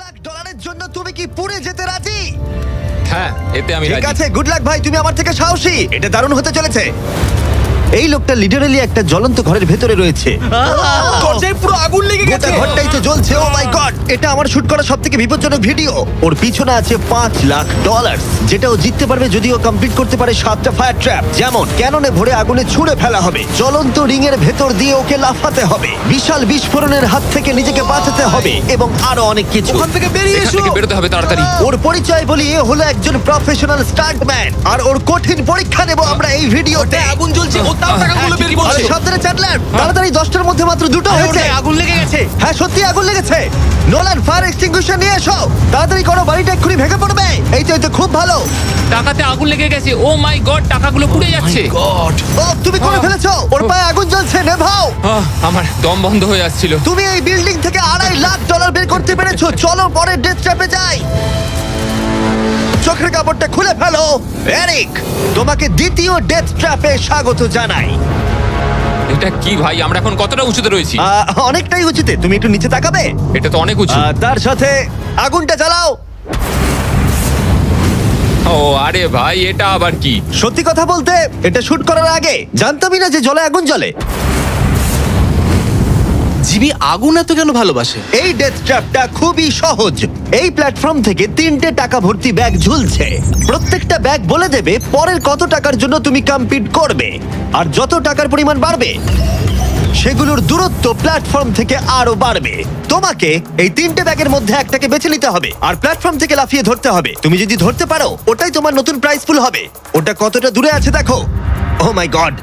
লাখ ডলারের জন্য তুমি কি পুড়ে যেতে রাজি? হ্যাঁ, এতে আমি ঠিক রাজি। আছে, গুড লাক ভাই, তুমি আমার থেকে সাহসী। এটা দারুণ হতে চলেছে। এই লোকটা লিটারালি একটা জ্বলন্ত ঘরের ভেতরে রয়েছে। দরজায় পুরো আগুন লেগে গোটা গেছে। ঘরটাই তো জ্বলছে। ও মাই গড, এটা আমার শুট করা সবথেকে বিপজ্জনক ভিডিও। ওর পিছনে আছে $5 লাখ, যেটা ও জিততে পারবে যদি ও কমপ্লিট করতে পারে 7টা ফায়ার ট্র্যাপ। যেমন ক্যাননে ভরে আগুনে ছুঁড়ে ফেলা হবে, জ্বলন্ত রিং এর ভেতর দিয়ে ওকে লাফাতে হবে, বিশাল বিস্ফোরণের হাত থেকে নিজেকে বাঁচাতে হবে এবং আরো অনেক কিছু। ওখান থেকে বেরিয়ে এখান এসো। থেকে বেরোতে হবে তাড়াতাড়ি। ওর পরিচয় বলি, এ হলো একজন প্রফেশনাল স্টান্টম্যান, আর ওর কঠিন পরীক্ষা নেব আমরা এই ভিডিওতে। ওটায় আগুন জ্বলছে, ও তাও টাকাগুলো বের আরে করছে। সাবধানে চ্যান্ডলার, তাড়াতাড়ি 10টার মধ্যে মাত্র 2টো আরে হয়েছে। ওটায় আগুন লেগে গেছে। হ্যাঁ সত্যি আগুন লেগেছে। নোলান ফায়ার এক্সটিংগুইশার নিয়ে এসো, তাড়াতাড়ি করো, বাড়িটা এক্ষুনি ভেঙে পড়বে। এই তো খুব ভালো। টাকাতে আগুন লেগে গেছে। ও মাই গড, টাকাগুলো পুড়ে যাচ্ছে। গড। ও তুমি করে ফেলেছো, ওর পায়ে আগুন জ্বলছে, নেভাও। আমার দম বন্ধ হয়ে আসছিল। তুমি এই বিল্ডিং থেকে $2.5 লাখ বের করতে পেরেছো। চলো পরের ডেথ ট্র্যাপে যাই। চোখের কাপড়টা খুলে ফেলো। এরিক, তোমাকে দ্বিতীয় ডেথ ট্র্যাপে স্বাগত জানাই। এটা কি ভাই, আমরা এখন কতটা উঁচুতে রয়েছি? অনেকটাই উচিত, তুমি একটু নিচে তাকাবে। এটা তো অনেক উঁচু। তার সাথে আগুনটা জ্বালাও। ও আরে ভাই, এটা আবার কি? সত্যি কথা বলতে, এটা শুট করার আগে জানতামই না যে জলে আগুন জ্বলে। জিবি আগুন এত কেন ভালোবাসে? এই ডেথ ট্র্যাপটা খুবই সহজ। এই প্ল্যাটফর্ম থেকে 3টে টাকা ভর্তি ব্যাগ ঝুলছে। প্রত্যেকটা ব্যাগ বলে দেবে পরের কত টাকার জন্য তুমি কম্পিট করবে, আর যত টাকার পরিমাণ বাড়বে সেগুলোর দূরত্ব প্ল্যাটফর্ম থেকে আরো বাড়বে। তোমাকে এই 3টে ব্যাগের মধ্যে একটাকে বেছে নিতে হবে আর প্ল্যাটফর্ম থেকে লাফিয়ে ধরতে হবে। তুমি যদি ধরতে পারো, ওটাই তোমার নতুন প্রাইস পুল হবে। ওটা কতটা দূরে আছে দেখো। ও মাই গড,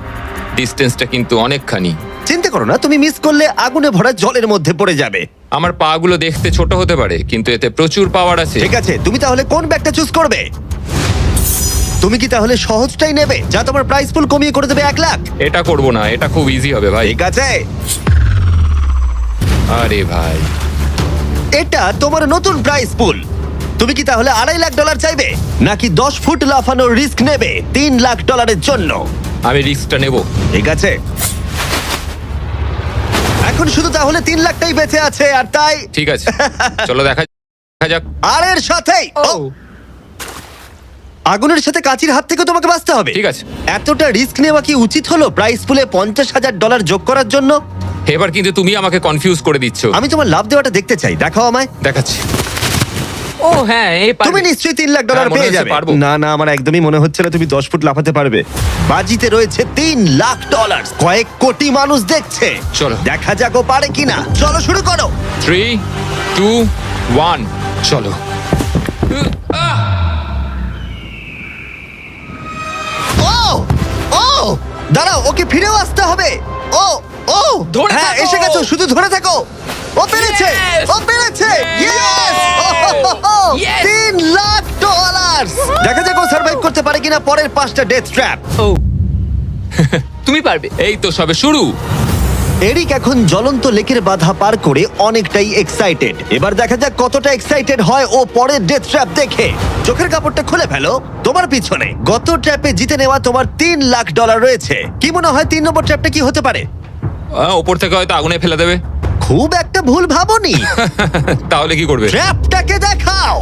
ডিস্টেন্সটা কিন্তু অনেকখানি। চিন্তা করো না, তুমি মিস করলে আগুনে ভরা জলের মধ্যে পড়ে যাবে। আমার পা গুলো দেখতে ছোট হতে পারে, কিন্তু এতে প্রচুর পাওয়ার আছে। ঠিক আছে, তুমি তাহলে কোন ব্যাগটা চুজ করবে? তুমি কি তাহলে সহজটাই নেবে, যা তোমার প্রাইস পুল কমিয়ে করে দেবে 1 লাখ? এটা করব না, এটা খুব ইজি হবে ভাই। ঠিক আছে, আরে ভাই, এটা তোমার নতুন প্রাইস পুল। তুমি কি তাহলে $2.5 লাখ চাইবে, নাকি 10 ফুট লাফানোর রিস্ক নেবে $3 লাখ জন্য? আমি রিস্কটা নেব। ঠিক আছে, এখন শুধু তাহলে 3 লাখটাই বেঁচে আছে, আর তাই ঠিক আছে, চলো দেখা যাক। আর এর সাথেই আগুনের সাথে কাচির হাত থেকে তোমাকে বাঁচতে হবে। ঠিক আছে। এতটা রিস্ক নেওয়া কি উচিত হলো প্রাইস পুলে $50,000 যোগ করার জন্য? এবার কিন্তু তুমি আমাকে কনফিউজ করে দিচ্ছ। আমি তোমার লাভ দেওয়াটা দেখতে চাই, দেখাও আমায়। দেখাচ্ছি। ও হ্যাঁ, এই তুমি নিশ্চয়ই $3 লাখ হ্যাঁ, মনে পেয়ে হচ্ছে যাবে। পারবো। না না, আমার একদমই মনে হচ্ছে না তুমি 10 ফুট লাফাতে পারবে। বাজিতে রয়েছে $3 লাখ, কয়েক কোটি মানুষ দেখছে। চলো। দেখা যাক ও পারে কিনা। চলো শুরু করো। 3, 2, 1, চলো। ও ও দাঁড়াও, ওকে ফিরেও আসতে হবে। ও ও ধরে হ্যাঁ, থাকো। এসে গেছো, শুধু ধরে থাকো। ও পেরেছে, Yes! ও পেরেছে। ইয়েস! Yes! $3 লাখ। দেখা যাক ও সার্ভাইভ করতে পারে কিনা পরের 5টা ডেথ ট্র্যাপ। ও তুমি পারবে। এই তো সবে শুরু। এরিক এখন জ্বলন্ত লেকের বাধা পার করে অনেকটাই এক্সাইটেড। এবার দেখা যাক কতটা এক্সাইটেড হয় ও পরের ডেথ ট্র্যাপ দেখে। চোখের কাপড়টা খুলে ফেলো। তোমার পিছনে গত ট্র্যাপে জিতে নেওয়া তোমার $3 লাখ রয়েছে। কি মনে হয় 3 নম্বর ট্র্যাপটা কি হতে পারে? ওপর থেকে হয়তো আগুনে ফেলে দেবে। খুব একটা ভুল ভাবনি। তাহলে কি করবে? ট্র্যাপটাকে দেখাও।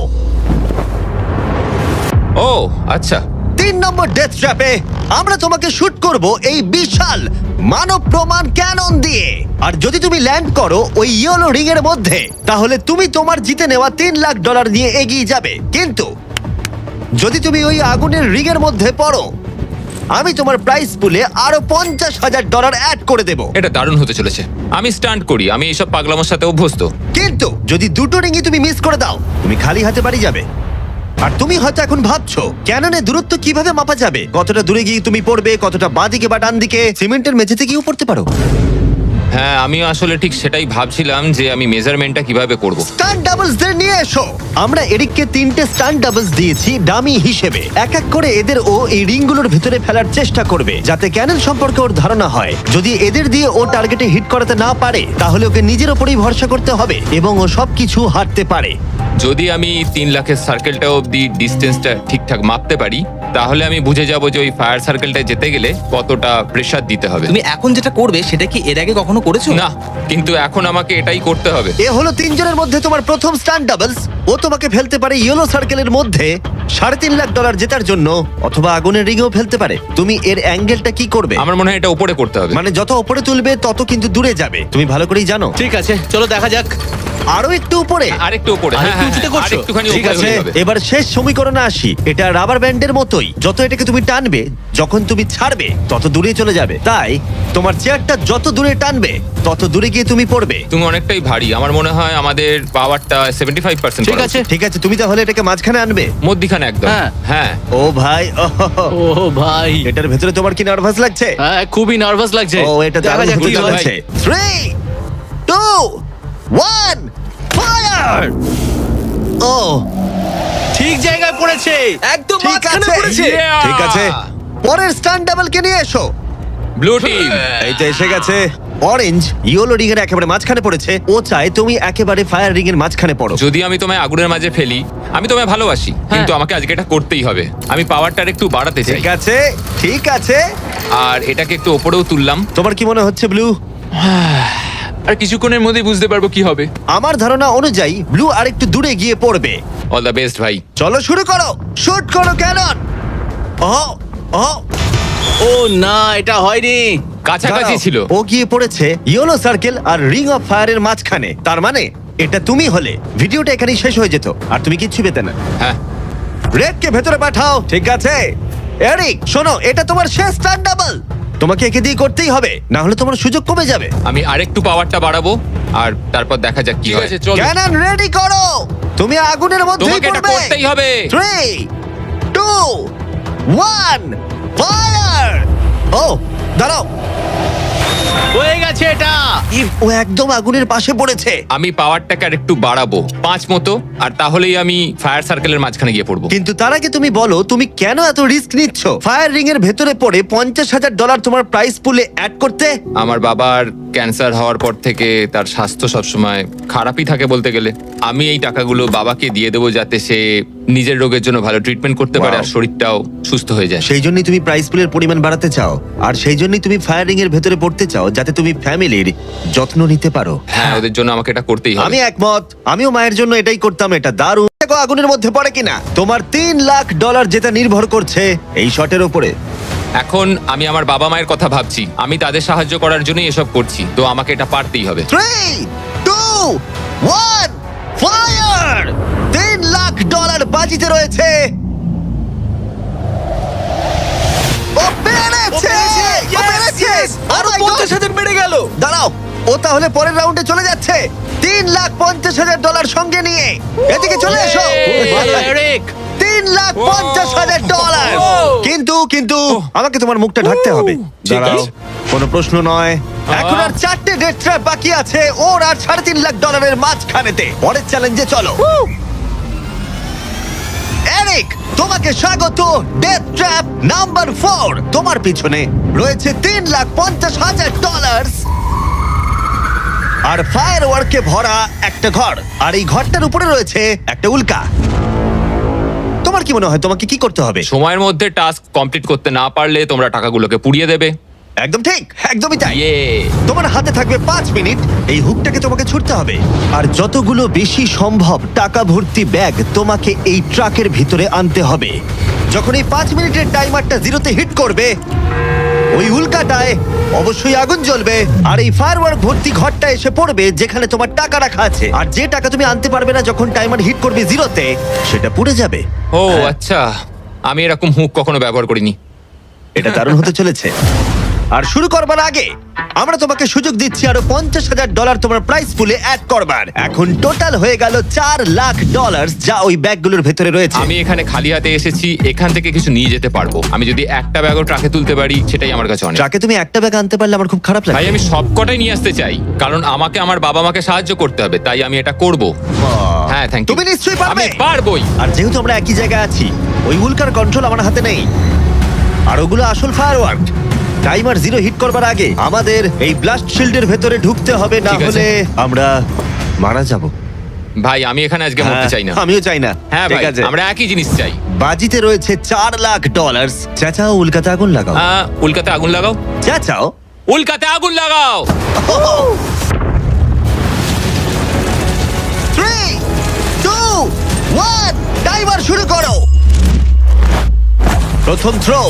ও আচ্ছা। 3 নম্বর ডেথ ট্র্যাপে আমরা তোমাকে শুট করব এই বিশাল মানব প্রমাণ ক্যানন দিয়ে। আর যদি তুমি ল্যান্ড করো ওই ইয়েলো রিং এর মধ্যে, তাহলে তুমি তোমার জিতে নেওয়া $3 লাখ নিয়ে এগিয়ে যাবে। কিন্তু যদি তুমি ওই আগুনের রিং এর মধ্যে পড়ো, আমি তোমার প্রাইস পুলে আরো $50,000 অ্যাড করে দেব। এটা দারুণ হতে চলেছে। আমি স্টান্ট করি, আমি এইসব পাগলামোর সাথে অভ্যস্ত। কিন্তু যদি দুটো রিংই তুমি মিস করে দাও, তুমি খালি হাতে বাড়ি যাবে। আর তুমি হয়তো এখন ভাবছো, ক্যাননের দূরত্ব কিভাবে মাপা যাবে? কতটা দূরে গিয়ে তুমি পড়বে, কতটা বাঁদিকে বা ডান দিকে? সিমেন্টের মেঝেতে গিয়েও পড়তে পারো। হ্যাঁ, আমি আসলে ঠিক সেটাই ভাবছিলাম যে আমি মেজারমেন্টটা কিভাবে করব। স্টান্ট ডাবলস দের নিয়ে এসো। আমরা এরিককে 3টে স্টান্ট ডাবলস দিয়েছি ডামি হিসেবে। এক এক করে এদের ও এই রিংগুলোর ভিতরে ফেলার চেষ্টা করবে, যাতে ক্যানন সম্পর্কে ওর ধারণা হয়। যদি এদের দিয়ে ও টার্গেটে হিট করাতে না পারে, তাহলে ওকে নিজের ওপরেই ভরসা করতে হবে এবং ও সবকিছু হারতে পারে। যদি আমি 3 লাখের সার্কেলটা অবধি ডিস্টেন্সটা ঠিকঠাক মাপতে পারি, তাহলে আমি বুঝে যাব যে ওই ফায়ার সার্কেলটা যেতে গেলে কতটা প্রেসার দিতে হবে। তুমি এখন যেটা করবে সেটা কি এর আগে কখনো করেছো? না, কিন্তু এখন আমাকে এটাই করতে হবে। এ হলো তিনজনের মধ্যে তোমার প্রথম স্টান্ট ডাবলস। ও তোমাকে ফেলতে পারে ইয়েলো সার্কেলের মধ্যে $3.5 লাখ জেতার জন্য, অথবা আগুনের রিংও ফেলতে পারে। তুমি এর অ্যাঙ্গেলটা কি করবে? আমার মনে হয় এটা উপরে করতে হবে। মানে যত উপরে তুলবে তত কিন্তু দূরে যাবে, তুমি ভালো করেই জানো। ঠিক আছে, চলো দেখা যাক। আরো একটু উপরে। আরেকটু উপরে। আরেকটু হ্যাঁ, উঁচুতে হ্যাঁ, করছো? আরেকটুখানি ঠিক উপরে আছে, হলে হবে। এবার শেষ সমীকরণে আসি। এটা রাবার ব্যান্ডের মতোই, যত এটাকে তুমি টানবে, যখন তুমি ছাড়বে তত দূরে চলে যাবে। তাই তোমার চেয়ারটা যত দূরে টানবে তত দূরে গিয়ে তুমি পড়বে। তুমি অনেকটাই ভারী, আমার মনে হয় আমাদের পাওয়ারটা 75%। ঠিক আছে। ঠিক আছে, তুমি তাহলে এটাকে মাঝখানে আনবে। মধ্যিখানে একদম। হ্যাঁ। হ্যাঁ। ও ভাই, ও ভাই, এটার ভেতরে তোমার কি নার্ভাস লাগছে? হ্যাঁ খুবই নার্ভাস লাগছে। ও, এটা দেখা দারুণ যাক কি হতে হয়। চলেছে। 3, 2, 1, ফায়ার! ও, ঠিক জায়গায় পড়েছে, একদম ঠিক মাঝখানে আছে, পড়েছে। Yeah! ঠিক আছে। পরের স্টান্ট ডাবলকে নিয়ে এসো। Blue team. এই তো এসে গেছে। অরেঞ্জ ইয়েলো রিং এর একেবারে মাঝখানে পড়েছে। ও চায় তুমি একেবারে ফায়ার রিং এর মাঝখানে পড়ো। যদি আমি তোমায় আগুনের মাঝে ফেলি, আমি তোমায় ভালোবাসি, কিন্তু আমাকে আজকে এটা করতেই হবে। আমি পাওয়ারটা একটু বাড়াতে চাই, ঠিক আছে, ঠিক আছে। আর এটাকে একটু ওপরেও তুললাম। তোমার কি মনে হচ্ছে ব্লু? আর কিছুক্ষণের মধ্যেই বুঝতে পারবো কি হবে। আমার ধারণা অনুযায়ী ব্লু আরেকটু দূরে গিয়ে পড়বে। অল দ্য বেস্ট ভাই। চলো শুরু করো, শুট করো ক্যানন। ও, ও, ও না, এটা হয়নি। কাছাকাছি দাঁড়াও। ছিল। ও গিয়ে পড়েছে ইয়েলো সার্কেল আর রিং অফ ফায়ারের মাঝখানে। তার মানে এটা তুমি হলে ভিডিওটা এখানেই শেষ হয়ে যেত আর তুমি কিচ্ছু পেতে না। হ্যাঁ। রেডকে ভেতরে পাঠাও। ঠিক আছে এরিক, শোনো, এটা তোমার শেষ স্টান্ট ডাবল। তোমাকে একে দিয়ে করতেই হবে, না হলে তোমার সুযোগ কমে যাবে। আমি আরেকটু পাওয়ারটা বাড়াবো, আর তারপর দেখা যাক কি ঠিক হয়। আছে, চলো। ক্যানন রেডি করো, তুমি আগুনের মধ্যেই তোমাকে এটা পড়বে। করতেই হবে। 3, 2, 1, ফায়ার! ও, দাঁড়াও, হয়ে গেছে এটা। ও একদম আগুনের পাশে পড়েছে। আমি পাওয়ারটাকে আর একটু বাড়াবো 5 মতো, আর তাহলেই আমি ফায়ার সার্কেলের মাঝখানে গিয়ে পড়বো। কিন্তু তার আগে তুমি বলো, তুমি কেন এত রিস্ক নিচ্ছ ফায়ার রিং এর ভেতরে পড়ে $50,000 তোমার প্রাইস পুলে অ্যাড করতে? আমার বাবার ক্যান্সার হওয়ার পর থেকে তার স্বাস্থ্য সবসময় খারাপই থাকে বলতে গেলে। আমি এই টাকাগুলো বাবাকে দিয়ে দেবো, যাতে সে নিজের রোগের জন্য ভালো ট্রিটমেন্ট করতে পারে, Wow. আর শরীরটাও সুস্থ হয়ে যায়। সেই জন্যই তুমি প্রাইস পুলের পরিমাণ বাড়াতে চাও, আর সেই জন্যই তুমি ফায়ার রিং এর ভেতরে পড়তে চাও, যাতে তুমি ফ্যামিলির যত্ন নিতে পারো। হ্যাঁ, ওদের জন্য আমাকে এটা করতেই হবে। আমি একমত, আমিও মায়ের জন্য এটাই করতাম। এটা দারুণ। দেখো আগুনের মধ্যে পড়ে কিনা। তোমার $3 লাখ যেটা নির্ভর করছে এই শটের উপরে। এখন আমি আমার বাবা মায়ের কথা ভাবছি, আমি তাদের সাহায্য করার জন্যই এসব করছি, তো আমাকে এটা পারতেই হবে। 3, 2, 1, ফায়ার! $3 লাখ বাজিতে রয়েছে। ও পেরেছে! ও পেরেছে! আরো Oh my God! 50,000 বেড়ে গেল। দাঁড়াও, ও তাহলে পরের রাউন্ডে চলে যাচ্ছে $3,50,000 সঙ্গে নিয়ে। এদিকে চলে এসো। ভালো, এরিক। $3,50,000। কিন্তু কিন্তু আমাকে তোমার মুখটা ঢাকতে হবে। ঠিক দাঁড়াও, আছে। কোনো প্রশ্ন নয়। এখন আর 4টে ডেথ ট্র্যাপ বাকি আছে, ওর আর $3.5 লাখ মাঝখানেতে। পরের চ্যালেঞ্জে চলো। এরিক, তোমাকে স্বাগত ডেথ ট্র্যাপ নাম্বার 4। তোমার পিছনে রয়েছে $3,50,000 আর ফায়ার ওয়ার্কে ভরা একটা ঘর, আর এই ঘরটার উপরে রয়েছে একটা উল্কা। তোমার কি মনে হয় তোমাকে কি করতে হবে? সময়ের মধ্যে টাস্ক কমপ্লিট করতে না পারলে তোমরা টাকাগুলোকে পুড়িয়ে দেবে। একদম ঠিক, একদমই তাই। ইয়ে। তোমার হাতে থাকবে 5 মিনিট, এই হুকটাকে তোমাকে ছুটতে হবে, আর যতগুলো বেশি সম্ভব টাকা ভর্তি ব্যাগ তোমাকে এই ট্রাকের ভিতরে আনতে হবে। যখন এই 5 মিনিটের টাইমারটা জিরোতে হিট করবে, ওই উল্কাটায় অবশ্যই আগুন জ্বলবে, আর এই ফায়ারওয়ার্ক ভর্তি ঘরটা এসে পড়বে যেখানে তোমার টাকা রাখা আছে। আর যে টাকা তুমি আনতে পারবে না যখন টাইমার হিট করবে জিরোতে, সেটা পুড়ে যাবে। ও আচ্ছা, আমি এরকম হুক কখনো ব্যবহার করিনি। এটা দারুণ হতে চলেছে। আর শুরু করবার আগে আমরা তোমাকে সুযোগ দিচ্ছি আরো $50,000 তোমার প্রাইস পুলে অ্যাড করবার। এখন টোটাল হয়ে গেল $4,00,000, যা ওই ব্যাগগুলোর ভেতরে রয়েছে। আমি এখানে খালি হাতে এসেছি, এখান থেকে কিছু নিয়ে যেতে পারবো। আমি যদি একটা ব্যাগও ট্রাকে তুলতে পারি, সেটাই আমার কাছে অনেক। ট্রাকে তুমি একটা ব্যাগ আনতে পারলে আমার খুব খারাপ ভাই, লাগে। আমি সবকটাই নিয়ে আসতে চাই, কারণ আমাকে আমার বাবা মাকে সাহায্য করতে হবে, তাই আমি এটা করব। হ্যাঁ, থ্যাংক ইউ। তুমি নিশ্চয়ই পারবে। আমি পারবোই। আর যেহেতু আমরা একই জায়গায় আছি, ওই উল্কার কন্ট্রোল আমার হাতে নেই, আর ওগুলো আসল ফায়ারওয়ার্ক। টাইমার জিরো হিট করবার আগে আমাদের এই ব্লাস্ট শিল্ডের ভেতরে ঢুকতে হবে, না ঠিক আছে। হলে আমরা মারা যাব। ভাই, আমি এখানে আজকে মরতে চাই না। আমিও চাই না। হ্যাঁ ঠিক ভাই, আছে, আমরা একই জিনিস চাই। বাজিতে রয়েছে $4,00,000। চেঁচাও, উল্কাতে আগুন লাগাও। উল্কাতে আগুন লাগাও। চেঁচাও, উল্কাতে আগুন লাগাও। 3, 2, 1, টাইমার শুরু করো। প্রথম থ্রো।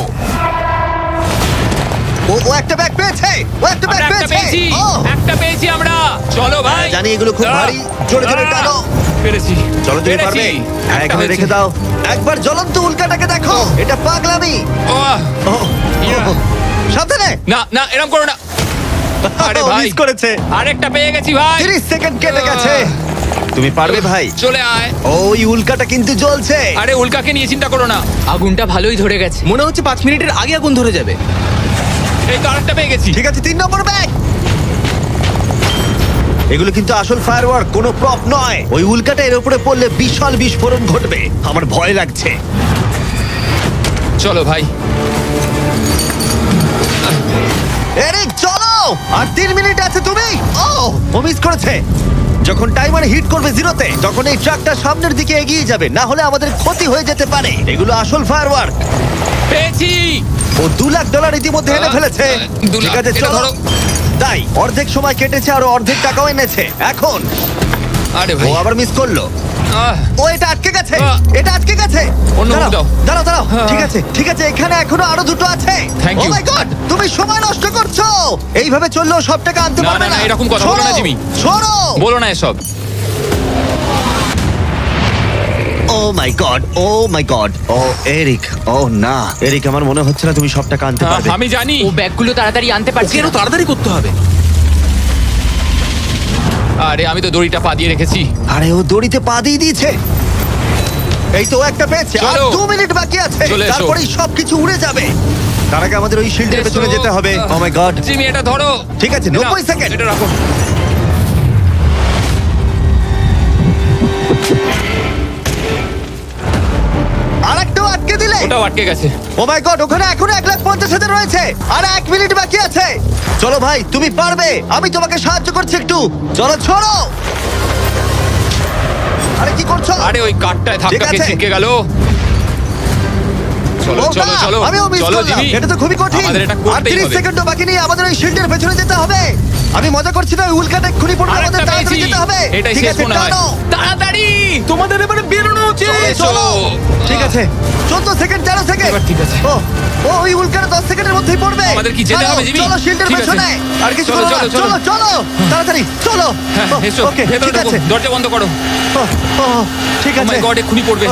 ও একটা ব্যাগ পেয়েছে, ও একটা ব্যাগ আমরা একটা পেয়েছে। পেয়েছি, ও, একটা পেয়েছি আমরা। চলো ভাই। জানি এগুলো খুব ভারী, জোরে জোরে টানো। পেরেছি। চলো তুমি পেরেছি। পারবে। হ্যাঁ, একটা এখানে হয়েছে। রেখে দাও। একবার জ্বলন্ত উল্কাটাকে দেখো, এটা পাগলামি। ওহ, ও, ইয়া। সাবধানে। না না এরকম করো না। আরে ও, ভাই মিস করেছে। আরেকটা পেয়ে গেছি ভাই। 30 সেকেন্ড কেটে গেছে। তুমি পারবে ভাই। চলে আয়। ওই উল্কাটা কিন্তু জ্বলছে। আরে উল্কাকে নিয়ে চিন্তা করো না। আগুনটা ভালোই ধরে গেছে। মনে হচ্ছে 5 মিনিটের আগে আগুন ধরে যাবে। এই তো আরেকটা পেয়ে গেছি। ঠিক আছে, 3 নম্বর ব্যাগ। এগুলো কিন্তু আসল ফায়ারওয়ার্ক, কোনো প্রপ নয়। ওই উল্কাটা এর উপরে পড়লে বিশাল বিস্ফোরণ ঘটবে। আমার ভয় লাগছে। চলো ভাই। এরিক চলো, আর 3 মিনিট আছে। তুমি ও মিস করেছে। যখন টাইমার হিট করবে জিরোতে, তখন এই ট্রাকটা সামনের দিকে এগিয়ে যাবে, না হলে আমাদের ক্ষতি হয়ে যেতে পারে। এগুলো আসল ফায়ারওয়ার্ক। পেয়েছি। ও $2 লাখ ইতিমধ্যে এনে ফেলেছে। 2 ঠিক লাখ, আছে এটা চলো। ধরো। তাই অর্ধেক সময় কেটেছে আর অর্ধেক টাকাও এনেছে। এখন আরে ও ভাই। আবার মিস করলো। আহ, ও এটা আটকে গেছে, আহ। এটা আটকে গেছে। অন্য মুখ দাঁড়াও, দাও। দাঁড়াও দাঁড়াও। হ্যাঁ। ঠিক আছে ঠিক আছে, এখানে এখনো আরো দুটো আছে। Thank ও you. মাই গড, তুমি সময় নষ্ট করছো। এইভাবে চললেও সব টাকা আনতে না, পারবে না, না। না, এরকম কথা বলো না, সরো, জিমি। সরো। বলো না এসব। ও মাই গড, ও মাই গড। ও এরিক, ও না এরিক, আমার মনে হচ্ছে না তুমি সব টাকা আনতে পারবে। আমি জানি। ও ব্যাগগুলো তাড়াতাড়ি আনতে পারছি কেন না। তাড়াতাড়ি করতে হবে? আরে আমি তো দড়িটা পা দিয়ে রেখেছি। আরে ও দড়িতে পা দিয়ে দিয়েছে। এই তো ও একটা পেয়েছে, আর চলো। 2 মিনিট বাকি আছে। চলে এসো। তারপরেই সবকিছু উড়ে যাবে। তার আগে আমাদের ওই শিল্ডের এসো। পেছনে যেতে হবে। ও মাই গড। জিমি এটা ধরো। ঠিক আছে, 90 নাও, সেকেন্ড। এটা রাখো। আরেকটাও আটকে দিলে। ওটাও আটকে গেছে। ও মাই গড, ওখানে এখনো 1,50,000 রয়েছে আর 1 মিনিট বাকি আছে। চলো ভাই, তুমি পারবে। আমি তোমাকে সাহায্য করছি একটু। চলো ছোড়ো। আরে কি করছো? আরে ওই কাঠটায় ধাক্কা ঠিক খেয়ে আছে। ছিটকে গেল। চলো ও চলো না, চলো। আমিও মিস চলো করলাম। জিমি। এটা তো খুবই কঠিন। আমাদের এটা আর করতেই 30 হবে। সেকেন্ডও বাকি নেই, আমাদের ওই শিল্ডের পেছনে যেতে হবে। আমি মজা করছি না, ওই উল্কাটা এক্ষুনি পড়বে, আরেকটা আমাদের তাড়াতাড়ি পেয়েছি। যেতে হবে। এটাই ঠিক শেষ আছে, মনে হয়। টানো। তাড়াতাড়ি। তোমাদের এবারে বেরোনো উচিত। এসো। চলো। ঠিক আছে, 14 সেকেন্ড, 13 সেকেন্ড। এবার ঠিক আছে। ও ও ওই উল্কাটা 10 সেকেন্ডের মধ্যেই পড়বে। আমাদের কি যেতে চলো, হবে, জিমি? চলো শিল্ডের ঠিক আছে। পেছনে। আর কিছু চলো, করো না। চলো, চলো চলো তাড়াতাড়ি চলো। হ্যাঁ, এসো। ওকে ভেতরে ঠিক ঢোকো। আছে। দরজা বন্ধ করো। ও, ও, ঠিক ও আছে। মাই গড, এক্ষুনি পড়বে।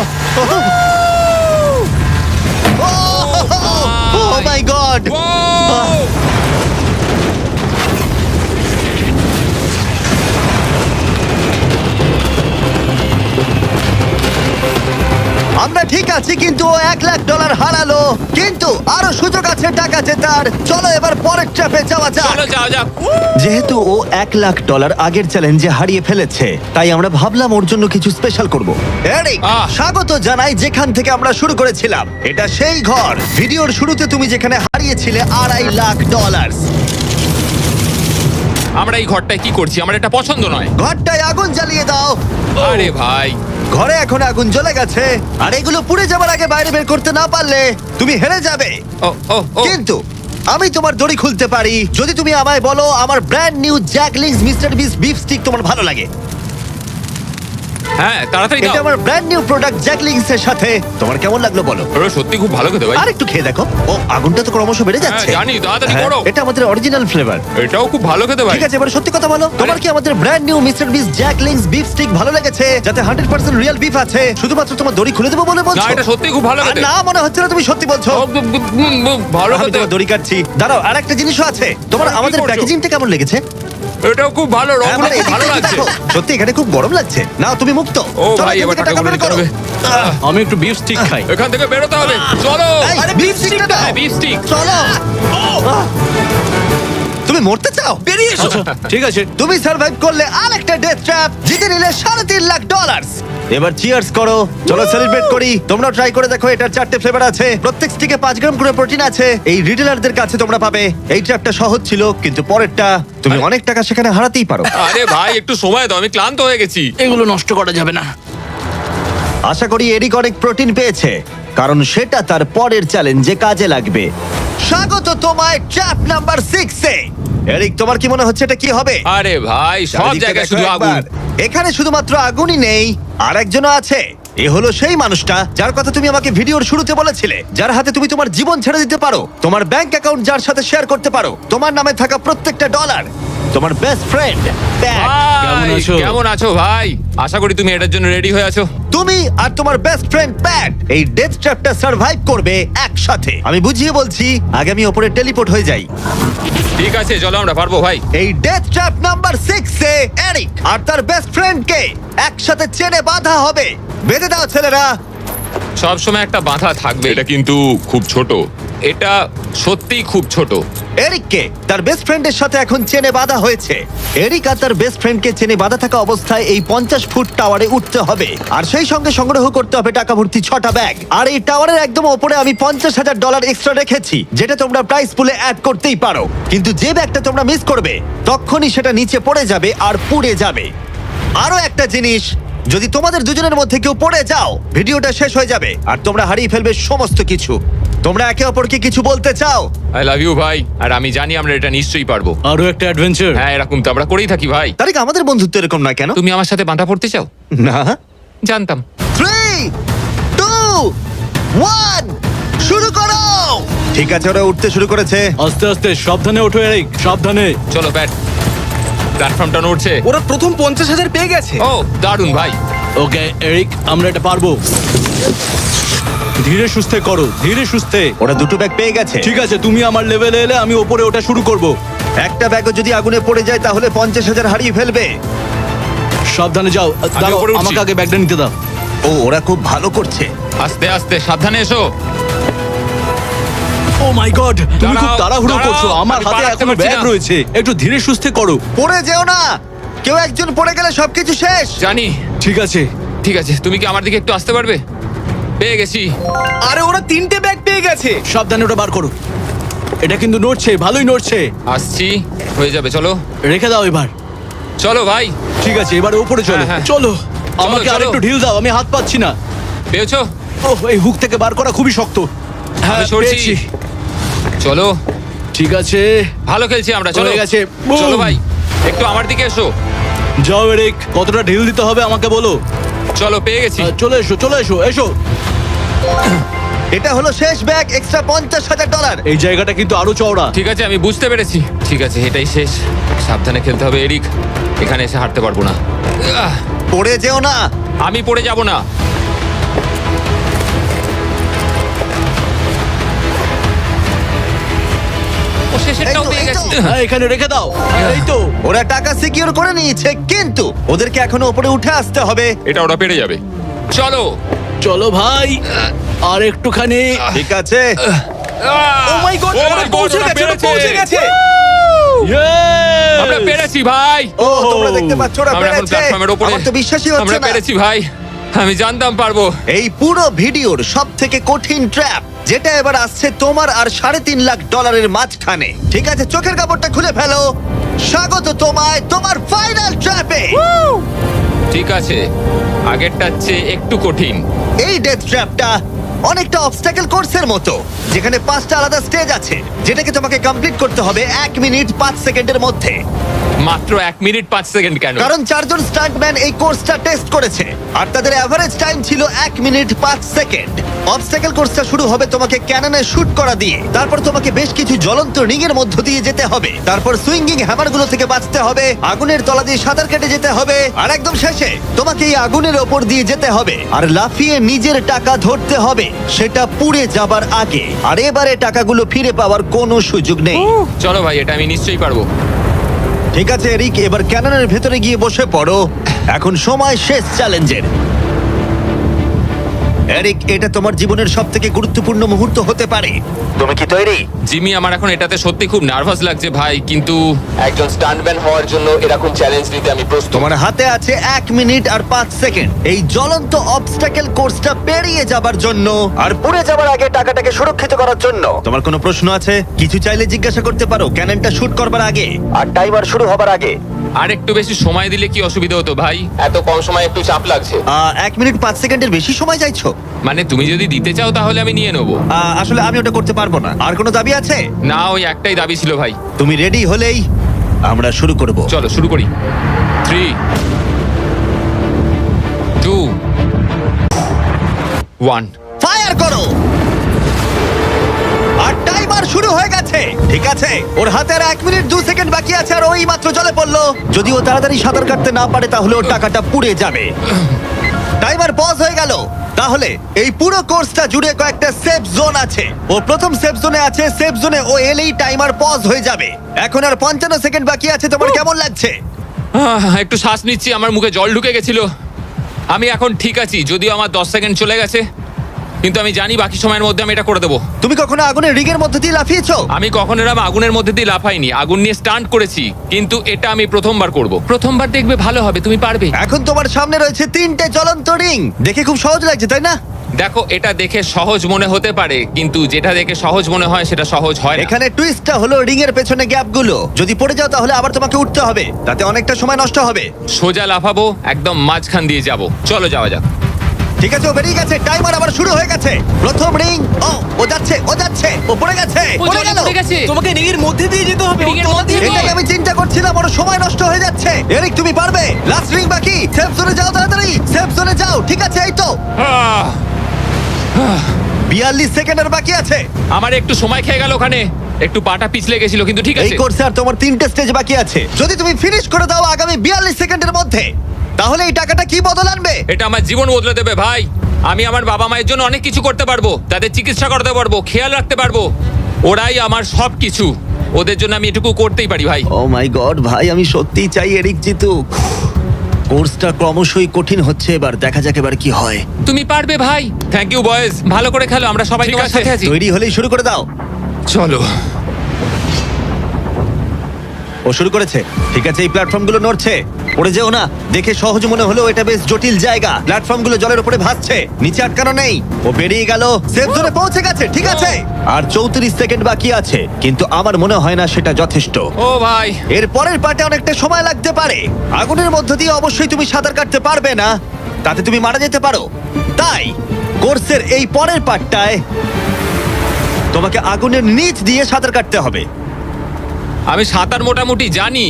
ও মাই গড। ও! আমরা ঠিক আছি, কিন্তু ও $1 লাখ হারালো। কিন্তু আরো সুযোগ আছে টাকা জেতার। চলো এবার পরের ট্র্যাপে যাওয়া যাক। চলো যাও যাক। যেহেতু ও $1 লাখ আগের চ্যালেঞ্জে হারিয়ে ফেলেছে, তাই আমরা ভাবলাম ওর জন্য কিছু স্পেশাল করব। এরিক, আহ। স্বাগত জানাই যেখান থেকে আমরা শুরু করেছিলাম। এটা সেই ঘর, ভিডিওর শুরুতে তুমি যেখানে হারিয়েছিলে $2.5 লাখ। আমরা এই ঘরটায় কি করছি? আমার এটা পছন্দ নয়। ঘরটায় আগুন জ্বালিয়ে দাও। আরে ভাই। ঘরে এখন আগুন জ্বলে গেছে, আর এগুলো পুড়ে যাবার আগে বাইরে বের করতে না পারলে তুমি হেরে যাবে। ও ও ও। কিন্তু আমি তোমার দড়ি খুলতে পারি যদি তুমি আমায় বলো আমার ব্র্যান্ড নিউ জ্যাকলিংস মিস্টার বিস বিফ স্টিক তোমার ভালো লাগে। হ্যাঁ তাড়াতাড়ি এটা দাও। আমার ব্র্যান্ড নিউ প্রোডাক্ট জ্যাকলিংস এর সাথে। তোমার কেমন লাগলো বলো? ওরা সত্যি খুব ভালো খেতে ভাই। আর একটু খেয়ে দেখো। ও আগুনটা তো ক্রমশ বেড়ে যাচ্ছে। হ্যাঁ, জানি, তাড়াতাড়ি হ্যাঁ, করো। এটা আমাদের অরিজিনাল ফ্লেভার। এটাও খুব ভালো খেতে ভাই। ঠিক আছে, এবার সত্যি কথা বলো, তোমার কি আমাদের ব্র্যান্ড নিউ মিস্টার বিস জ্যাকলিংস বিফ স্টিক ভালো লেগেছে, যাতে 100% রিয়েল বিফ আছে? শুধুমাত্র তোমার দড়ি খুলে দেবো বলে না বলছো? এটা সত্যি খুব ভালো আর খেতে। না, মনে হচ্ছে না তুমি সত্যি বলছো। ভালো আমি খেতে। তোমার দড়ি কাটছি। দাঁড়াও, আর একটা জিনিসও আছে। তোমার কি আমাদের করছো? প্যাকেজিংটা কেমন লেগেছে? এটাও খুব ভালো, হ্যাঁ, রংগুলো মানে খুব ভালো এদিকে লাগছে। দেখো। সত্যি এখানে খুব গরম লাগছে। নাও তুমি মুক্ত। ও চলো, ভাই, এখান এবার থেকে টাকাগুলো বের দিতে করো। হবে। আমি একটু বিফ স্টিক খাই। এখান থেকে বেরোতে হবে। চলো। এই, আরে, beef stick টা দাও। হ্যাঁ, beef stick। চলো। তুমি মরতে চাও? বেরিয়ে এসো। ঠিক আছে। তুমি সার্ভাইভ করলে আরেকটা ডেথ ট্র্যাপ, জিতে নিলে $3.5 লাখ। এবার চিয়ার্স করো, চলো সেলিব্রেট করি। তোমরা ট্রাই করে দেখো, এটার 4টে ফ্লেভার আছে, প্রত্যেক স্টিকে 5 গ্রাম করে প্রোটিন আছে। এই রিটেলারদের কাছে তোমরা পাবে। এই ট্র্যাপটা সহজ ছিল, কিন্তু পরেরটা তুমি অনেক টাকা সেখানে হারাতেই পারো। আরে ভাই একটু সময় দাও, আমি ক্লান্ত হয়ে গেছি। এগুলো নষ্ট করা যাবে না। আশা করি এরিক অনেক প্রোটিন পেয়েছে, কারণ সেটা তার পরের চ্যালেঞ্জে কাজে লাগবে। স্বাগত তোমায় ট্র্যাপ নাম্বার 6 এ। এরিক, তোমার কি মনে হচ্ছে এটা কি হবে? আরে ভাই সব চারিদিকটা জায়গায় দেখো শুধু আগুন। একবার। এখানে শুধুমাত্র আগুনই নেই, আর একজনও আছে। এ হলো সেই মানুষটা যার কথা তুমি আমাকে ভিডিওর শুরুতে বলেছিলে, যার হাতে তুমি তোমার জীবন ছেড়ে দিতে পারো, তোমার ব্যাংক অ্যাকাউন্ট যার সাথে শেয়ার করতে পারো, তোমার নামে থাকা প্রত্যেকটা ডলার। তোমার বেস্ট ফ্রেন্ড কেমন ভাই, আছো? কেমন আছো ভাই? আশা করি তুমি এটার জন্য রেডি হয়ে আছো। তুমি আর তোমার বেস্ট ফ্রেন্ড প্যাট এই ডেথ ট্র্যাপটা সার্ভাইভ করবে একসাথে। আমি বুঝিয়ে বলছি, আগে আমি ওপরে টেলিপোর্ট হয়ে যাই। ঠিক আছে চলো, আমরা পারবো ভাই। এই ডেথ ট্র্যাপ নাম্বার 6 এ এরিক আর তার বেস্ট ফ্রেন্ডকে একসাথে চেনে বাঁধা হবে। বেঁধে দাও ছেলেরা। সব সময় একটা বাধা থাকবে। এটা কিন্তু খুব ছোট। এটা সত্যিই খুব ছোট। এরিককে তার বেস্ট ফ্রেন্ডের সাথে এখন চেনে বাঁধা হয়েছে। এরিক আর তার বেস্ট ফ্রেন্ডকে চেনে বাঁধা থাকা অবস্থায় এই 50 ফুট টাওয়ারে উঠতে হবে, আর সেই সঙ্গে সংগ্রহ করতে হবে টাকা ভর্তি 6টা ব্যাগ। আর এই টাওয়ারের একদম ওপরে আমি $50,000 এক্সট্রা রেখেছি, যেটা তোমরা প্রাইস পুলে অ্যাড করতেই পারো। কিন্তু যে ব্যাগটা তোমরা মিস করবে, তখনই সেটা নিচে পড়ে যাবে আর পুড়ে যাবে। আরো একটা জিনিস, যদি তোমাদের দুজনের মধ্যে কেউ পড়ে যাও, ভিডিওটা শেষ হয়ে যাবে আর তোমরা হারিয়ে ফেলবে সমস্ত কিছু। তোমরা একে অপরকে কিছু বলতে চাও? আই লাভ ইউ ভাই, আর আমি জানি আমরা এটা নিশ্চয়ই পারবো। আরো একটা অ্যাডভেঞ্চার। হ্যাঁ, এরকম তো আমরা করেই থাকি ভাই। তারিক, আমাদের বন্ধুত্ব এরকম নয় কেন? তুমি আমার সাথে বাঁধা পড়তে চাও? না। জানতাম। 3, 2, 1, শুরু করো। ঠিক আছে, ওরা উঠতে শুরু করেছে। আস্তে আস্তে, সাবধানে ওঠো এরিক, সাবধানে। চলো ব্যাট, প্ল্যাটফর্মটা নড়ছে। ওরা প্রথম 50,000 পেয়ে গেছে। ও দারুণ ভাই। ওকে এরিক, আমরা এটা পারবো। ধীরে সুস্থে করো, ধীরে সুস্থে। ওরা দুটো ব্যাগ পেয়ে গেছে। ঠিক আছে, তুমি আমার লেভেলে এলে আমি ওপরে ওটা শুরু করব। একটা ব্যাগও যদি আগুনে পড়ে যায় তাহলে 50,000 হারিয়ে ফেলবে। সাবধানে যাও। দাঁড়াও, উপরে উঠছি। আমাকে আগে ব্যাগটা নিতে দাও। ও, ওরা খুব ভালো করছে। আস্তে আস্তে, সাবধানে এসো। ও মাই গড, তুমি খুব দাঁড়াও, তাড়াহুড়ো দাঁড়াও, করছো। আমার আমি হাতে পা রাখতে এখনো পারছি ব্যাগ না। রয়েছে, একটু ধীরে সুস্থে করো। পড়ে যেও না, কেউ একজন পড়ে গেলে সবকিছু শেষ। জানি। ঠিক আছে। ঠিক আছে, তুমি কি আমার দিকে একটু আসতে পারবে? পেয়ে গেছি। আরে ওরা 3টে ব্যাগ পেয়ে গেছে। সাবধানে ওটা বার করো। এটা কিন্তু নড়ছে, ভালোই নড়ছে। আসছি, হয়ে যাবে। চলো রেখে দাও এবার। চলো ভাই। ঠিক আছে, এবার উপরে চলো। হ্যাঁ, হ্যাঁ। চলো, আমাকে চলো। আরেকটু ঢিল দাও, আমি হাত পাচ্ছি না। পেয়েছো? ওহ, এই হুক থেকে বার করা খুবই শক্ত। হ্যাঁ, আমি সরছি। পেয়েছি। চলো, ঠিক আছে, ভালো খেলছি আমরা। চলো, হয়ে গেছে। চলো Boom! ভাই, একটু আমার দিকে এসো। যাও এরিক, কতটা ঢিল দিতে হবে আমাকে বলো। চলো, পেয়ে গেছি। চলে এসো, চলে এসো, এসো। এটা হলো শেষ ব্যাগ, এক্সট্রা $50,000। এই জায়গাটা কিন্তু আরো চওড়া। ঠিক আছে, আমি বুঝতে পেরেছি। ঠিক আছে, এটাই শেষ। সাবধানে খেলতে হবে এরিক, এখানে এসে হারতে পারবো না। আহ, পড়ে যেও না। আমি পড়ে যাব না। ও শেষেরটাও পেয়ে গেছি। হ্যাঁ, এখানে রেখে দাও। এই তো। ওরা টাকা সিকিউর করে নিয়েছে, কিন্তু ওদেরকে এখনো উপরে উঠে আসতে হবে। এটা ওরা পেরে যাবে। চলো। চলো ভাই, আর একটুখানি। ঠিক আছে। ও মাই গড, Oh ওরা my God, পৌঁছে ওরা গেছে, ওরা পেরেছে। পৌঁছে গেছে। Yes! আমরা পেরেছি ভাই। ও, তোমরা দেখতে পাচ্ছ ওরা আমরা এখন পেরেছে। প্ল্যাটফর্মের উপরে। আমার তো বিশ্বাসই হচ্ছে আমরা না। পেরেছি ভাই, আমি জানতাম পারবো। এই পুরো ভিডিওর সবথেকে কঠিন ট্র্যাপ, যেটা এবার আসছে তোমার আর $3.5 লাখ মাঝখানে। ঠিক আছে, চোখের কাপড়টা খুলে ফেলো। স্বাগত তোমায় তোমার ফাইনাল ট্র্যাপে। ঠিক আছে, আগেরটার চেয়ে একটু কঠিন। এই ডেথ ট্র্যাপটা অনেকটা অবস্টাকেল কোর্সের মতো, যেখানে 5টা আলাদা স্টেজ আছে, যেটাকে তোমাকে কমপ্লিট করতে হবে 1 মিনিট 5 সেকেন্ডের মধ্যে। মাত্র 1 মিনিট 5 সেকেন্ড কেন? কারণ 4 জন স্টান্টম্যান এই কোর্সটা টেস্ট করেছে, আর তাদের এভারেজ টাইম ছিল 1 মিনিট 5 সেকেন্ড। অবস্টাকেল কোর্সটা শুরু হবে তোমাকে ক্যাননে শুট করা দিয়ে, তারপর তোমাকে বেশ কিছু জ্বলন্ত রিং এর মধ্য দিয়ে যেতে হবে, তারপর সুইঙ্গিং হ্যামারগুলো থেকে বাঁচতে হবে, আগুনের তলা দিয়ে সাঁতার কেটে যেতে হবে, আর একদম শেষে তোমাকে এই আগুনের ওপর দিয়ে যেতে হবে আর লাফিয়ে নিজের টাকা ধরতে হবে, সেটা পুড়ে যাবার আগে। আর এবারে টাকাগুলো ফিরে পাওয়ার কোনো সুযোগ নেই। চলো ভাই, এটা আমি নিশ্চয়ই পারবো। ঠিক আছে এরিক, এবার ক্যাননের ভেতরে গিয়ে বসে পড়ো। এখন সময় শেষ চ্যালেঞ্জের। এরিক, এটা তোমার জীবনের সবথেকে গুরুত্বপূর্ণ মুহূর্ত হতে পারে। তুমি কি তৈরি? জিমি, আমার এখন এটাতে সত্যি খুব নার্ভাস লাগছে ভাই, কিন্তু একজন স্টান্টম্যান হওয়ার জন্য এরকম চ্যালেঞ্জ নিতে আমি প্রস্তুত। তোমার হাতে আছে 1 মিনিট আর 5 সেকেন্ড এই জ্বলন্ত অবস্টাকেল কোর্সটা পেরিয়ে যাবার জন্য আর পুড়ে যাবার আগে টাকাটাকে সুরক্ষিত করার জন্য। তোমার কোনো প্রশ্ন আছে? কিছু চাইলে জিজ্ঞাসা করতে পারো ক্যাননটা শুট করবার আগে আর টাইমার শুরু হবার আগে। আর একটু বেশি সময় দিলে কি অসুবিধা হতো ভাই? এত কম সময় একটু চাপ লাগছে। 1 মিনিট 5 সেকেন্ডের বেশি সময় চাইছো? মানে তুমি যদি দিতে চাও তাহলে আমি নিয়ে নেবো। আসলে আমি ওটা করতে পারবো না। আর কোনো দাবি আছে? না, ওই একটাই দাবি ছিল ভাই। তুমি রেডি হলেই আমরা শুরু করব। চলো শুরু করি। 3 2 1 ফায়ার করো। আর টাইমার শুরু হয়ে গেছে। ঠিক আছে, ওর হাতে আর 1 মিনিট 2 সেকেন্ড বাকি আছে, আর ওই মাত্র জলে পড়লো। যদি ও তাড়াতাড়ি সাঁতার কাটতে না পারে তাহলে ওর টাকাটা পুড়ে যাবে। টাইমার পজ হয়ে গেল। তাহলে এই পুরো কোর্সটা জুড়ে কয়েকটা সেফ জোন আছে। ও প্রথম সেফ জোনে আছে। সেফ জোনে ও এলেই টাইমার পজ হয়ে যাবে। এখন আর 55 সেকেন্ড বাকি আছে। তোমার কেমন লাগছে? একটু শ্বাস নিচ্ছি, আমার মুখে জল ঢুকে গেছিল। আমি এখন ঠিক আছি, যদিও আমার 10 সেকেন্ড চলে গেছে, কিন্তু আমি জানি বাকি সময়ের মধ্যে আমি এটা করে দেবো। তুমি কখনো আগুনের রিগের মধ্যে দিয়ে লাফিয়েছো? আমি কখনো এরকম আগুনের মধ্যে দিয়ে লাফাইনি, আগুন নিয়ে স্টান্ট করেছি, কিন্তু এটা আমি প্রথমবার করব। প্রথমবার দেখবে ভালো হবে, তুমি পারবে। এখন তোমার সামনে রয়েছে 3টে জ্বলন্ত রিং। দেখে খুব সহজ লাগছে, তাই না? দেখো, এটা দেখে সহজ মনে হতে পারে, কিন্তু যেটা দেখে সহজ মনে হয় সেটা সহজ হয় না। এখানে টুইস্টটা হলো রিং এর পেছনে গ্যাপগুলো। যদি পড়ে যাও তাহলে আবার তোমাকে উঠতে হবে, তাতে অনেকটা সময় নষ্ট হবে। সোজা লাফাবো, একদম মাঝখান দিয়ে যাব। চলো যাওয়া যাক। ঠিক আছে, ও বেরিয়ে গেছে। টাইমার আবার শুরু হয়ে গেছে। প্রথম রিং। ও যাচ্ছে, ও পড়ে গেছে। ও পড়ে জলে গেল। পড়ে গেছে। তোমাকে রিং এর মধ্যে দিয়ে যেতে হবে। রিং এর মধ্যে দিয়ে। এটাই আমি চিন্তা করছিলাম, ওর সময় নষ্ট হয়ে যাচ্ছে। এরিক, তুমি পারবে। লাস্ট রিং বাকি। সেফ জোনে যাও, তাড়াতাড়ি সেফ জোনে যাও। ঠিক আছে, এই তো আহ, 42 সেকেন্ডের বাকি আছে। আমার একটু সময় খেয়ে গেল ওখানে, একটু পাটা পিছলে গেছিল, কিন্তু ঠিক এই আছে। কোর্সে আর তোমার 3টে স্টেজ বাকি আছে। যদি তুমি ফিনিশ করে দাও আগামী 42 সেকেন্ডের মধ্যে, তাহলে এই টাকাটা কি বদল আনবে? এটা আমার জীবন বদলে দেবে ভাই। আমি আমার বাবা মায়ের জন্য অনেক কিছু করতে পারবো, তাদের চিকিৎসা করতে পারবো, খেয়াল রাখতে পারবো। ওরাই আমার সব কিছু, ওদের জন্য আমি এটুকু করতেই পারি ভাই। ও মাই গড ভাই, আমি সত্যিই চাই এরিক জিতুক। কোর্সটা ক্রমশই কঠিন হচ্ছে, এবার দেখা যাক এবার কি হয়। তুমি পারবে ভাই। থ্যাংক ইউ বয়েজ, ভালো করে খেলো, আমরা সবাই ঠিক তোমার আছে। সাথে আছি। তৈরি হলেই শুরু করে দাও। চলো। ও শুরু করেছে। ঠিক আছে, এই প্ল্যাটফর্মগুলো নড়ছে, পড়ে যেও না। দেখে সহজ মনে হলেও এটা বেশ জটিল জায়গা। প্ল্যাটফর্মগুলো জলের উপরে ভাসছে, নিচে আটকানো নেই। ও বেরিয়ে গেল, সেফ জোনে পৌঁছে গেছে। ঠিক আছে, আর 34 সেকেন্ড বাকি আছে, কিন্তু আমার মনে হয় না সেটা যথেষ্ট। ও ভাই, এর পরের পার্টে অনেকটা সময় লাগতে পারে। আগুনের মধ্য দিয়ে অবশ্যই তুমি সাঁতার কাটতে পারবে না, তাতে তুমি মারা যেতে পারো। তাই কোর্সের এই পরের পার্টটায় তোমাকে আগুনের নিচ দিয়ে সাঁতার কাটতে হবে। আমি সাঁতার মোটামুটি জানি,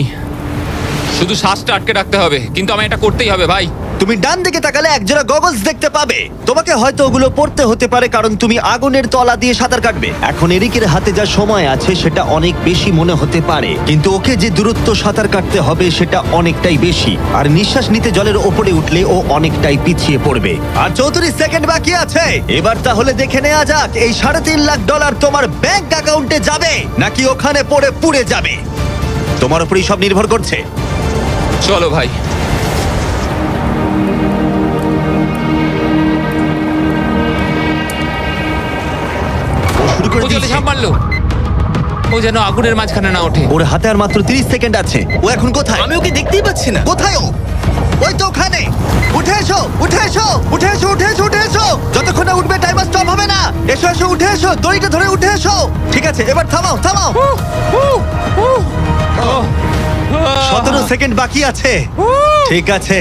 শুধু শ্বাসটা আটকে রাখতে হবে, কিন্তু আমি এটা করতেই হবে ভাই। তুমি ডান দিকে তাকালে একজোড়া গগলস দেখতে পাবে। তোমাকে হয়তো ওগুলো পড়তে হতে পারে, কারণ তুমি আগুনের তলা দিয়ে সাঁতার কাটবে। এখন এরিকের হাতে যা সময় আছে সেটা অনেক বেশি মনে হতে পারে, কিন্তু ওকে যে দূরত্ব সাঁতার কাটতে হবে সেটা অনেকটাই বেশি। আর নিঃশ্বাস নিতে জলের ওপরে উঠলে ও অনেকটাই পিছিয়ে পড়বে। আর 34 সেকেন্ড বাকি আছে। এবার তাহলে দেখে নেওয়া যাক এই $3.5 লাখ তোমার ব্যাংক অ্যাকাউন্টে যাবে নাকি ওখানে পড়ে পুড়ে যাবে। তোমার উপরই সব নির্ভর করছে। চলো ভাই। ও শুরু করে ও জলে দিয়েছে। ঝাঁপ মারলো, ও যেন আগুনের মাঝখানে না ওঠে। ওর হাতে আর মাত্র 30 সেকেন্ড আছে। ও এখন কোথায়? আমি ওকে দেখতেই পাচ্ছি না। কোথায় ও? ওই তো ওখানে। উঠে এসো, উঠে এসো, উঠে এসো, উঠে এসো, উঠে এসো। যতক্ষণ না উঠবে টাইমার স্টপ হবে না। এসো এসো, উঠে এসো, দড়িটা ধরে উঠে এসো। ঠিক আছে, এবার থামাও, থামাও। 17 সেকেন্ড বাকি আছে। ঠিক আছে,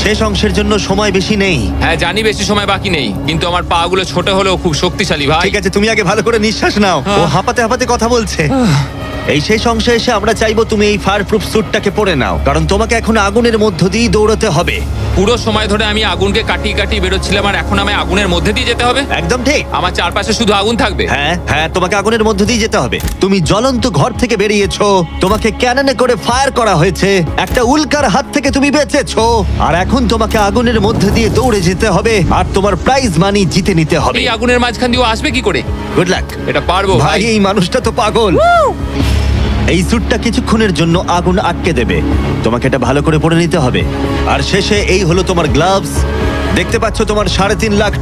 শেষ অংশের জন্য সময় বেশি নেই। হ্যাঁ জানি বেশি সময় বাকি নেই, কিন্তু আমার পা গুলো ছোট হলেও খুব শক্তিশালী ভাই। ঠিক আছে, তুমি আগে ভালো করে নিঃশ্বাস নাও। ও হাঁপাতে হাঁপাতে কথা বলছে। এই শেষ অংশে এসে আমরা চাইবো তুমি এই ফায়ার প্রুফ স্যুটটাকে পরে নাও, কারণ তোমাকে এখন আগুনের মধ্য দিয়ে দৌড়াতে হবে। পুরো সময় ধরে আমি আগুনকে কাটিয়ে কাটিয়ে বেরোচ্ছিলাম, আর এখন আমি আগুনের মধ্যে দিয়ে যেতে হবে। একদম ঠিক। আমার চারপাশে শুধু আগুন থাকবে। হ্যাঁ হ্যাঁ, তোমাকে আগুনের মধ্য দিয়ে যেতে হবে। তুমি জ্বলন্ত ঘর থেকে বেরিয়েছো, তোমাকে ক্যাননে করে ফায়ার করা হয়েছে, একটা উল্কার হাত থেকে তুমি বেঁচেছো, আর এখন তোমাকে আগুনের মধ্যে দিয়ে দৌড়ে যেতে হবে, আর তোমার প্রাইজ মানি জিতে নিতে হবে। এই আগুনের মাঝখান দিয়ে ও আসবে কি করে? Good luck. এটা পারবো ভাই, ভাই। এই মানুষটা তো পাগল। এই স্যুটটা কিছুক্ষণের জন্য আগুন আটকে দেবে, তোমাকে এটা ভালো করে পরে নিতে হবে। আর শেষে এই হলো তোমার গ্লাভস। দেখতে পাচ্ছ তোমার $3.5 লাখ।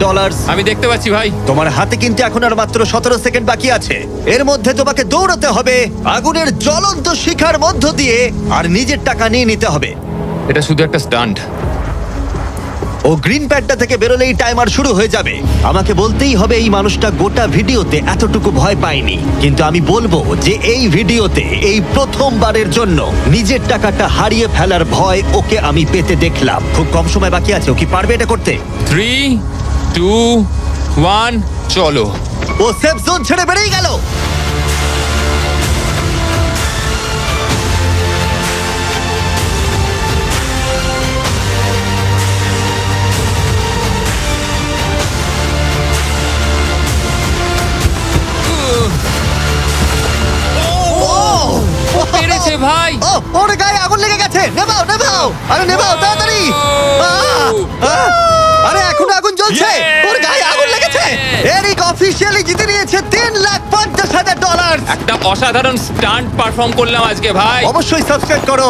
আমি দেখতে পাচ্ছি ভাই। তোমার হাতে কিন্তু এখন আর মাত্র 17 সেকেন্ড বাকি আছে। এর মধ্যে তোমাকে দৌড়াতে হবে আগুনের জ্বলন্ত শিখার মধ্য দিয়ে, আর নিজের টাকা নিয়ে নিতে হবে। এটা শুধু একটা স্টান্ট, ও গ্রিন প্যাডটা থেকে বেরোলেই টাইমার শুরু হয়ে যাবে। আমাকে বলতেই হবে এই মানুষটা গোটা ভিডিওতে এতটুকু ভয় পায়নি, কিন্তু আমি বলবো যে এই ভিডিওতে এই প্রথমবারের জন্য নিজের টাকাটা হারিয়ে ফেলার ভয় ওকে আমি পেতে দেখলাম। খুব কম সময় বাকি আছে, ও কি পারবে এটা করতে? 3, 2, 1, চলো। ও সেফ জোন ছেড়ে বেরিয়ে গেল। পেরেছে ভাই। ও ওর গায়ে আগুন লেগে গেছে। নেভাও নেভাও, আরে নেভাও তাড়াতাড়ি। আরে এখনো আগুন জ্বলছে। Yeah! ওর গায়ে আগুন লেগেছে। এরিক অফিশিয়ালি জিতে নিয়েছে $3,50,000। একটা অসাধারণ স্টান্ট পারফর্ম করলাম আজকে ভাই। অবশ্যই সাবস্ক্রাইব করো